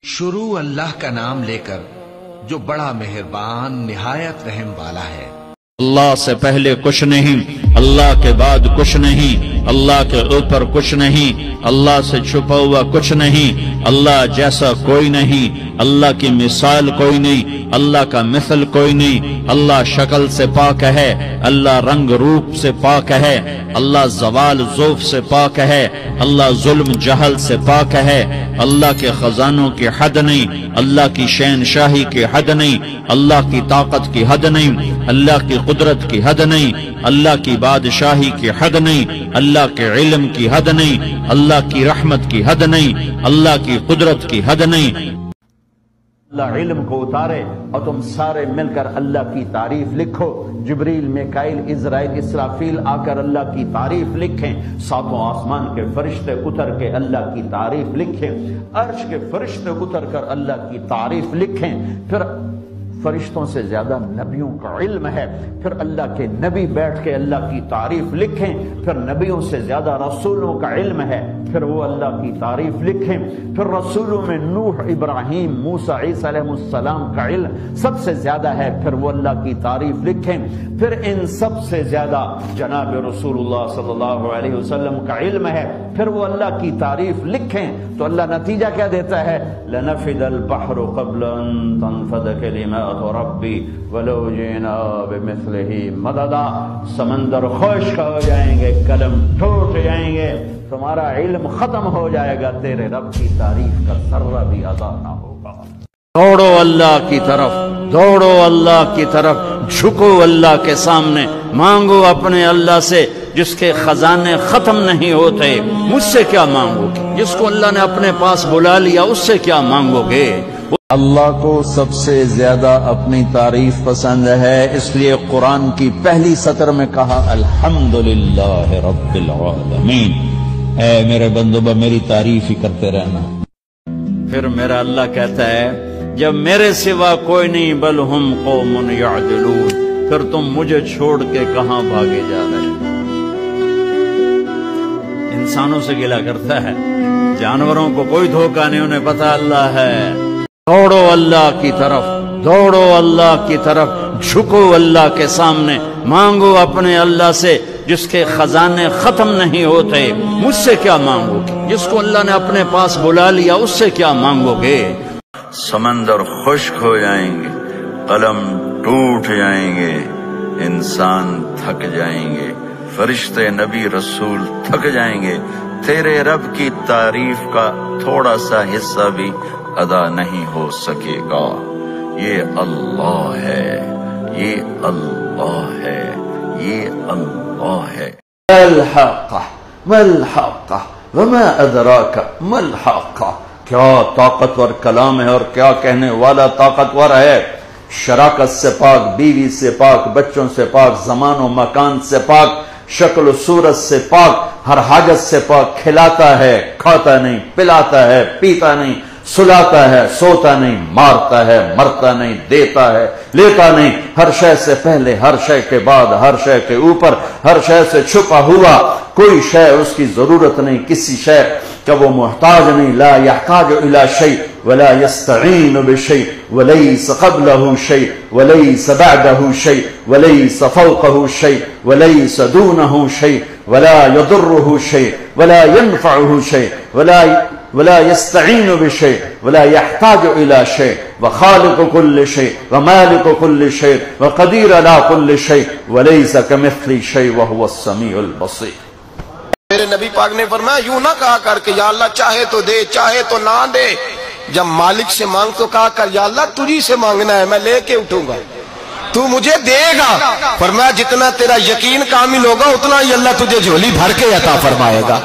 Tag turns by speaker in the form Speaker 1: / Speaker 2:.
Speaker 1: شروع اللہ کا نام لے کر جو بڑا مہربان نہایت رحم والا ہے۔
Speaker 2: اللہ سے پہلے کچھ نہیں، اللہ کے بعد کچھ نہیں، اللہ کے اوپر کچھ نہیں، اللہ سے چھپا ہوا کچھ نہیں، اللہ جیسا کوئی نہیں، اللہ کی مثال کوئی نہیں، اللہ کا مثل کوئی نہیں، اللہ شکل سے پاک ہے، اللہ رنگ روپ سے پاک ہے، اللہ زوال ذوف سے پاک ہے، اللہ ظلم جہل سے پاک ہے، اللہ کے خزانوں کی حد نہیں، اللہ کی شہنشاہی کی حد نہیں، اللہ کی طاقت کی حد نہیں، اللہ کی قدرت کی حد نہیں، اللہ کی بادشاہی کی حد نہیں، اللہ کے علم کی حد نہیں، اللہ کی رحمت کی حد نہیں، اللہ کی قدرت کی حد نہیں۔
Speaker 3: اللہ علم کو اتارے اور تم سارے مل کر اللہ کی تعریف لکھو۔ جبریل، میکائیل، عزرائیل، اسرافیل آ کر اللہ کی تعریف لکھیں، ساتوں آسمان کے فرشتے اتر کے اللہ کی تعریف لکھیں، عرش کے فرشتے اتر کر اللہ کی تعریف لکھیں، پھر فرشتوں سے زیادہ نبیوں کا علم ہے، پھر اللہ کے نبی بیٹھ کے اللہ کی تعریف لکھیں، پھر نبیوں سے زیادہ رسولوں کا علم ہے، پھر وہ اللہ کی تعریف لکھیں، پھر رسولوں میں نوح، ابراہیم، موسیٰ، عیسیٰ علیہ السلام کا علم سب سے زیادہ ہے، پھر وہ اللہ کی تعریف لکھیں، پھر ان سب سے زیادہ جناب رسول اللہ صلی اللہ علیہ وسلم کا علم ہے، پھر وہ اللہ کی تعریف لکھیں، تو اللہ نتیجہ کیا دیتا ہے؟ لَنَفِدَ الْبَحْرُ قَبْلَ أَن تَنْفَدَ كَلِمَاتُ ربی ولو جئنا بمثلہ مددا، سمندر خشک ہو جائیں گے، قلم ٹوٹ جائیں گے، تمہارا علم ختم ہو جائے گا، تیرے رب کی تعریف کا ذرہ بھی ادا نہ ہوگا۔
Speaker 2: دوڑو اللہ کی طرف، دوڑو اللہ کی طرف، جھکو اللہ کے سامنے، مانگو اپنے اللہ سے جس کے خزانے ختم نہیں ہوتے۔ مجھ سے کیا مانگو گے؟ جس کو اللہ نے اپنے پاس بلا لیا اس سے کیا مانگو گے؟
Speaker 3: اللہ کو سب سے زیادہ اپنی تعریف پسند ہے، اس لیے قرآن کی پہلی سطر میں کہا الحمدللہ رب العالمین، اے میرے بندو میری تعریف ہی کرتے رہنا۔
Speaker 2: پھر میرا اللہ کہتا ہے جب میرے سوا کوئی نہیں بل ہم قوم یعدلون، پھر تم مجھے چھوڑ کے کہاں بھاگے جا رہے؟ انسانوں سے گلہ کرتا ہے، جانوروں کو کوئی دھوکہ نہیں، انہیں پتہ اللہ ہے۔ دوڑو اللہ کی طرف، دوڑو اللہ کی طرف، جھکو اللہ کے سامنے، مانگو اپنے اللہ سے جس کے خزانے ختم نہیں ہوتے۔ مجھ سے کیا مانگو گے؟ جس کو اللہ نے اپنے پاس بلا لیا اس سے کیا مانگو گے؟
Speaker 4: سمندر خشک ہو جائیں گے، قلم ٹوٹ جائیں گے، انسان تھک جائیں گے، فرشتے، نبی، رسول تھک جائیں گے، تیرے رب کی تعریف کا تھوڑا سا حصہ بھی ادا نہیں ہو سکے گا۔ یہ اللہ ہے، یہ اللہ ہے، یہ اللہ ہے۔
Speaker 3: الحاقہ ما الحاقہ وما ادراک ما الحاقہ، کیا طاقتور کلام ہے اور کیا کہنے والا طاقتور ہے۔ شراکت سے پاک، بیوی سے پاک، بچوں سے پاک، زمان و مکان سے پاک، شکل و صورت سے پاک، ہر حاجت سے پاک، کھلاتا ہے، کھاتا نہیں، پلاتا ہے، پیتا نہیں، سلاتا ہے، سوتا نہیں، مارتا ہے، مرتا نہیں، دیتا ہے، لیتا نہیں، ہر شے سے پہلے، ہر شے کے بعد، ہر شے کے اوپر، ہر شے سے چھپا ہوا، کوئی شے اس کی ضرورت نہیں، کسی شے کہ وہ محتاج نہیں، لا يحتاج الى شيء ولا يستعين بشيء وليس قبله شيء وليس بعده شيء وليس فوقه شيء وليس دونه شيء ولا يضره شيء ولا ينفعه شيء ولا يستعين بشيء ولا يحتاج الى شيء وخالق كل شيء ومالك كل شيء وقدير على كل شيء وليس كمثله شيء وهو السميع البصير۔
Speaker 5: میرے نبی پاک نے فرمایا یوں نہ کہا کر کہ یا اللہ چاہے تو دے، چاہے تو نہ دے، جب مالک سے مانگ تو کہا کر یا اللہ تجھی سے مانگنا ہے، میں لے کے اٹھوں گا، تو مجھے دے گا۔ فرمایا جتنا تیرا یقین کامل ہوگا اتنا ہی اللہ تجھے جھولی بھر کے عطا فرمائے گا۔